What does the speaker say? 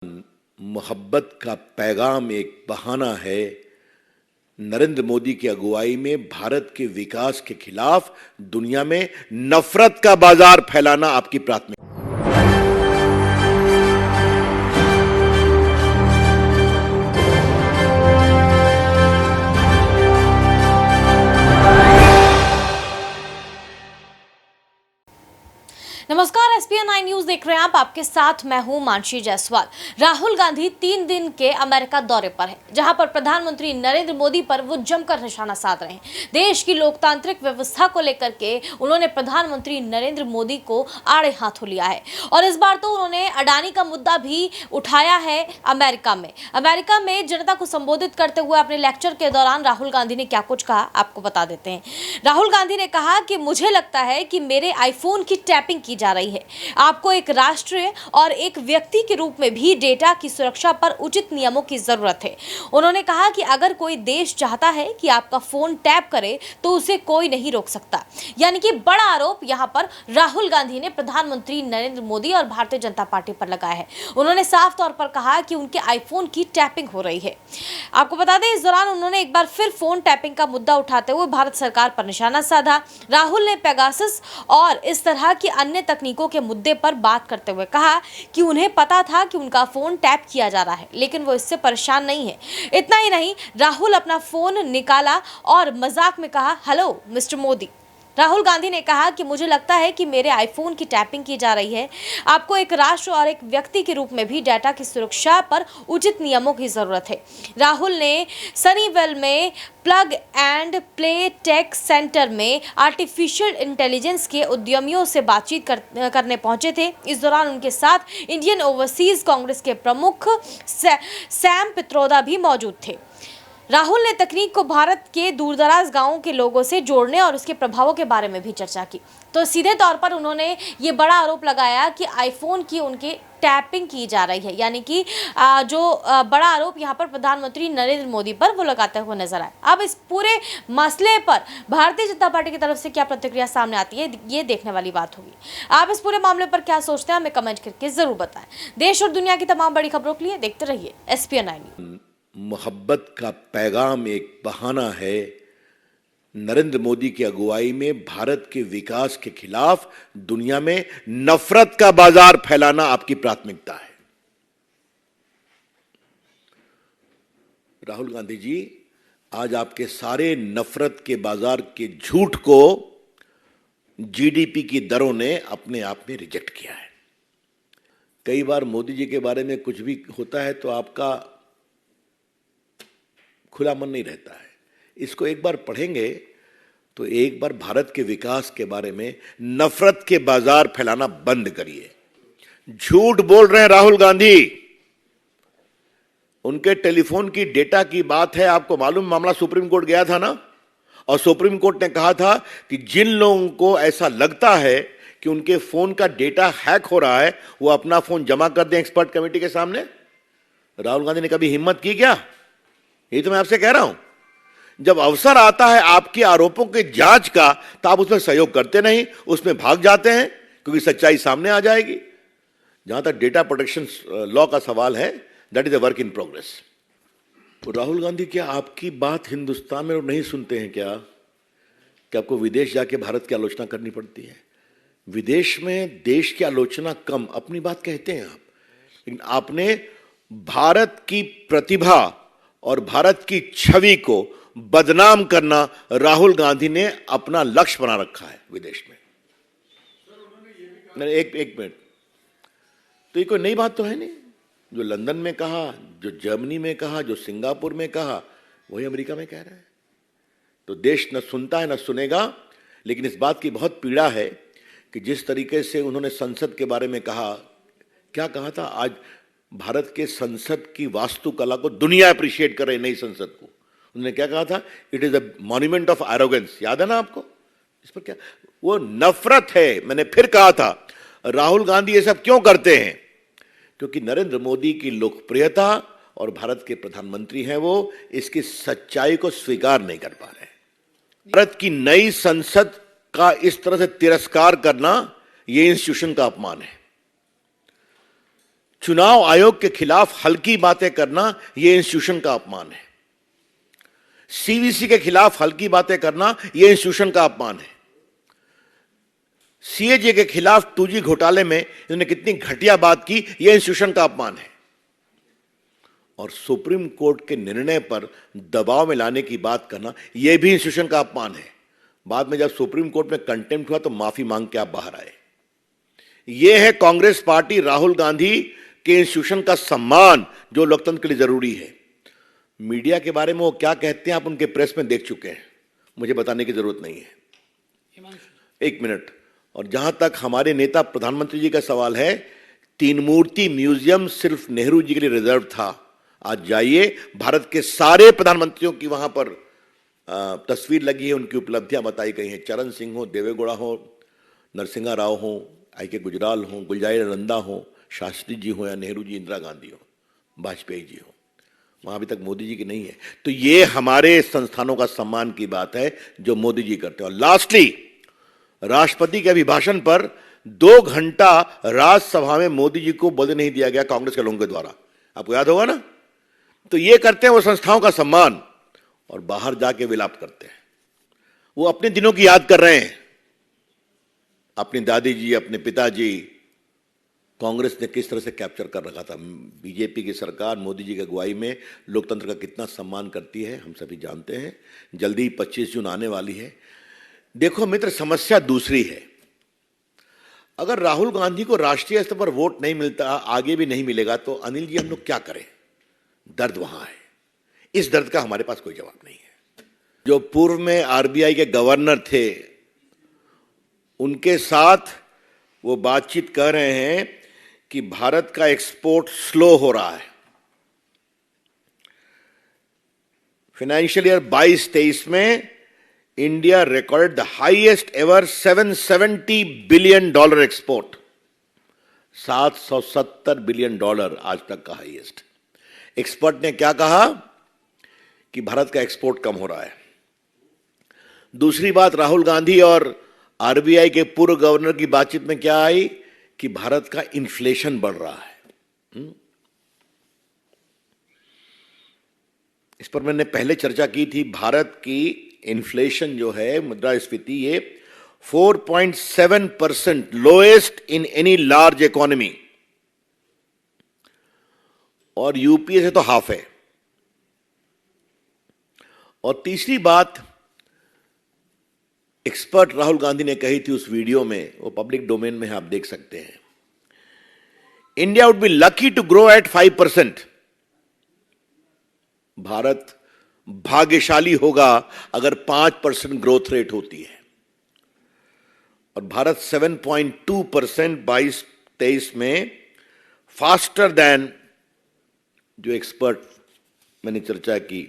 मोहब्बत का पैगाम एक बहाना है। नरेंद्र मोदी की अगुवाई में भारत के विकास के खिलाफ दुनिया में नफरत का बाजार फैलाना आपकी प्राथमिकता। नमस्कार, एसपीएन 9 न्यूज देख रहे हैं आप। आपके साथ मैं हूं मानसी जायसवाल। राहुल गांधी 3 दिन के अमेरिका दौरे पर हैं, जहां पर प्रधानमंत्री नरेंद्र मोदी पर वो जमकर निशाना साध रहे हैं। देश की लोकतांत्रिक व्यवस्था को लेकर के उन्होंने प्रधानमंत्री नरेंद्र मोदी को आड़े हाथों लिया है और इस बार तो उन्होंने अडानी का मुद्दा भी उठाया है। अमेरिका में जनता को संबोधित करते हुए अपने लेक्चर के दौरान राहुल गांधी ने क्या कुछ कहा, आपको बता देते हैं। राहुल गांधी ने कहा कि मुझे लगता है कि मेरे आईफोन की टैपिंग की जा रही है। आपको एक राष्ट्र और एक व्यक्ति के रूप में भी डेटा की सुरक्षा पर उचित नियमों की जरूरत है। उन्होंने कहा कि अगर कोई देश चाहता है कि आपका फोन टैप करे तो उसे कोई नहीं रोक सकता। यानी कि बड़ा आरोप यहां पर राहुल गांधी ने प्रधानमंत्री नरेंद्र मोदी और भारतीय जनता पार्टी पर लगाया है। उन्होंने साफ तौर पर कहा कि उनके आईफोन की टैपिंग हो रही है। आपको बता दें, इस दौरान उन्होंने एक बार फिर फोन टैपिंग का मुद्दा उठाते हुए भारत सरकार पर निशाना साधा। राहुल ने पेगासस और इस तरह की अन्य तकनीकों के मुद्दे पर बात करते हुए कहा कि उन्हें पता था कि उनका फोन टैप किया जा रहा है, लेकिन वो इससे परेशान नहीं है। इतना ही नहीं, राहुल अपना फोन निकाला और मजाक में कहा, हेलो मिस्टर मोदी। राहुल गांधी ने कहा कि मुझे लगता है कि मेरे आईफोन की टैपिंग की जा रही है। आपको एक राष्ट्र और एक व्यक्ति के रूप में भी डाटा की सुरक्षा पर उचित नियमों की जरूरत है। राहुल ने सनीवेल में Plug and Play Tech Center में आर्टिफिशियल इंटेलिजेंस के उद्यमियों से बातचीत करने पहुंचे थे। इस दौरान उनके साथ इंडियन ओवरसीज कांग्रेस के प्रमुख सैम पित्रोदा भी मौजूद थे। राहुल ने तकनीक को भारत के दूरदराज गांवों के लोगों से जोड़ने और उसके प्रभावों के बारे में भी चर्चा की। तो सीधे तौर पर उन्होंने ये बड़ा आरोप लगाया कि आईफोन की उनके टैपिंग की जा रही है। यानी कि बड़ा आरोप यहाँ पर प्रधानमंत्री नरेंद्र मोदी पर वो लगाते हुए नजर आए। अब इस पूरे मसले पर भारतीय जनता पार्टी की तरफ से क्या प्रतिक्रिया सामने आती है, ये देखने वाली बात होगी। आप इस पूरे मामले पर क्या सोचते हैं, हमें कमेंट करके जरूर बताएं। देश और दुनिया की तमाम बड़ी खबरों के लिए देखते रहिए एसपीएन 9। मोहब्बत का पैगाम एक बहाना है। नरेंद्र मोदी की अगुवाई में भारत के विकास के खिलाफ दुनिया में नफरत का बाजार फैलाना आपकी प्राथमिकता है। राहुल गांधी जी, आज आपके सारे नफरत के बाजार के झूठ को जीडीपी की दरों ने अपने आप में रिजेक्ट किया है। कई बार मोदी जी के बारे में कुछ भी होता है तो आपका खुला मन नहीं रहता है। इसको एक बार पढ़ेंगे तो एक बार भारत के विकास के बारे में नफरत के बाजार फैलाना बंद करिए। झूठ बोल रहे हैं राहुल गांधी। उनके टेलीफोन की डेटा की बात है। आपको मालूम मामला सुप्रीम कोर्ट गया था ना, और सुप्रीम कोर्ट ने कहा था कि जिन लोगों को ऐसा लगता है कि उनके फोन का डेटा हैक हो रहा है वो अपना फोन जमा कर दें एक्सपर्ट कमेटी के सामने। राहुल गांधी ने कभी हिम्मत की क्या? ये तो मैं आपसे कह रहा हूं। जब अवसर आता है आपके आरोपों के जांच का तो आप उसमें सहयोग करते नहीं, उसमें भाग जाते हैं क्योंकि सच्चाई सामने आ जाएगी। जहां तक डेटा प्रोटेक्शन लॉ का सवाल है, that is a work in progress. तो राहुल गांधी, क्या आपकी बात हिंदुस्तान में लोग नहीं सुनते हैं क्या? कि आपको विदेश जाके भारत की आलोचना करनी पड़ती है? विदेश में देश की आलोचना कम, अपनी बात कहते हैं आप। लेकिन आपने भारत की प्रतिभा और भारत की छवि को बदनाम करना राहुल गांधी ने अपना लक्ष्य बना रखा है विदेश में। एक मिनट, तो ये कोई नई बात तो है नहीं। जो लंदन में कहा, जो जर्मनी में कहा, जो सिंगापुर में कहा, वही अमेरिका में कह रहा है। तो देश न सुनता है न सुनेगा। लेकिन इस बात की बहुत पीड़ा है कि जिस तरीके से उन्होंने संसद के बारे में कहा, क्या कहा था? आज भारत के संसद की वास्तुकला को दुनिया अप्रिशिएट कर रही, नई संसद को। उन्होंने क्या कहा था? It is a monument of arrogance. याद है ना आपको? इस पर क्या वो नफरत है। मैंने फिर कहा था, राहुल गांधी ये सब क्यों करते हैं? क्योंकि नरेंद्र मोदी की लोकप्रियता और भारत के प्रधानमंत्री हैं वो, इसकी सच्चाई को स्वीकार नहीं कर पा रहे। भारत की नई संसद का इस तरह से तिरस्कार करना, यह इंस्टीट्यूशन का अपमान है। चुनाव आयोग के खिलाफ हल्की बातें करना यह इंस्टीट्यूशन का अपमान है। सीवीसी के खिलाफ हल्की बातें करना यह इंस्टीट्यूशन का अपमान है। सीएजे के खिलाफ 2G घोटाले में इन्होंने कितनी घटिया बात की, यह इंस्टीट्यूशन का अपमान है। और सुप्रीम कोर्ट के निर्णय पर दबाव में लाने की बात करना यह भी इंस्टीट्यूशन का अपमान है। बाद में जब सुप्रीम कोर्ट में कंटेम्प्ट हुआ तो माफी मांग के आप बाहर आए। यह है कांग्रेस पार्टी राहुल गांधी के इंस्टीट्यूशन का सम्मान जो लोकतंत्र के लिए जरूरी है। मीडिया के बारे में वो क्या कहते हैं आप उनके प्रेस में देख चुके हैं, मुझे बताने की जरूरत नहीं है। एक मिनट। और जहां तक हमारे नेता प्रधानमंत्री जी का सवाल है, तीन मूर्ति म्यूजियम सिर्फ नेहरू जी के लिए रिजर्व था। आज जाइए, भारत के सारे प्रधानमंत्रियों की वहां पर तस्वीर लगी है, उनकी उपलब्धियां बताई गई हैं। चरण सिंह हो, देवेगौड़ा हो, नरसिंहा राव हो, I.K. गुजराल हो, गुलजारी नंदा हो, शास्त्री जी हो या नेहरू जी, इंदिरा गांधी हो, वाजपेयी जी हो, वहां अभी तक मोदी जी की नहीं है। तो ये हमारे संस्थानों का सम्मान की बात है जो मोदी जी करते हैं। और लास्टली, राष्ट्रपति के अभिभाषण पर 2 घंटा राज्यसभा में मोदी जी को बोलने नहीं दिया गया कांग्रेस के लोगों के द्वारा, आपको याद होगा ना। तो ये करते हैं वो संस्थाओं का सम्मान, और बाहर जाके विलाप करते हैं। वो अपने दिनों की याद कर रहे हैं, अपनी दादी जी, अपने पिताजी। कांग्रेस ने किस तरह से कैप्चर कर रखा था। बीजेपी की सरकार मोदी जी की अगुवाई में लोकतंत्र का कितना सम्मान करती है हम सभी जानते हैं। जल्दी 25 जून आने वाली है। देखो मित्र, समस्या दूसरी है। अगर राहुल गांधी को राष्ट्रीय स्तर पर वोट नहीं मिलता, आगे भी नहीं मिलेगा, तो अनिल जी हम लोग क्या करें। दर्द वहां है, इस दर्द का हमारे पास कोई जवाब नहीं है। जो पूर्व में आरबीआई के गवर्नर थे, उनके साथ वो बातचीत कर रहे हैं कि भारत का एक्सपोर्ट स्लो हो रहा है। फाइनेंशियल ईयर 22-23 में India recorded the highest ever $770 billion export, $770 billion आज तक का हाईएस्ट। एक्सपर्ट ने क्या कहा कि भारत का एक्सपोर्ट कम हो रहा है। दूसरी बात, राहुल गांधी और आरबीआई के पूर्व गवर्नर की बातचीत में क्या आई कि भारत का इन्फ्लेशन बढ़ रहा है। इस पर मैंने पहले चर्चा की थी। भारत की इन्फ्लेशन जो है, मुद्रास्फीति, ये 4.7%, lowest in any large economy, और यूपीए से तो हाफ है। और तीसरी बात एक्सपर्ट राहुल गांधी ने कही थी उस वीडियो में, वो पब्लिक डोमेन में है, आप देख सकते हैं। India would be lucky to grow at 5%। Bharat भाग्यशाली होगा अगर 5% ग्रोथ रेट होती है। और भारत 7.2% 22-23 में, फास्टर देन जो एक्सपर्ट मैंने चर्चा की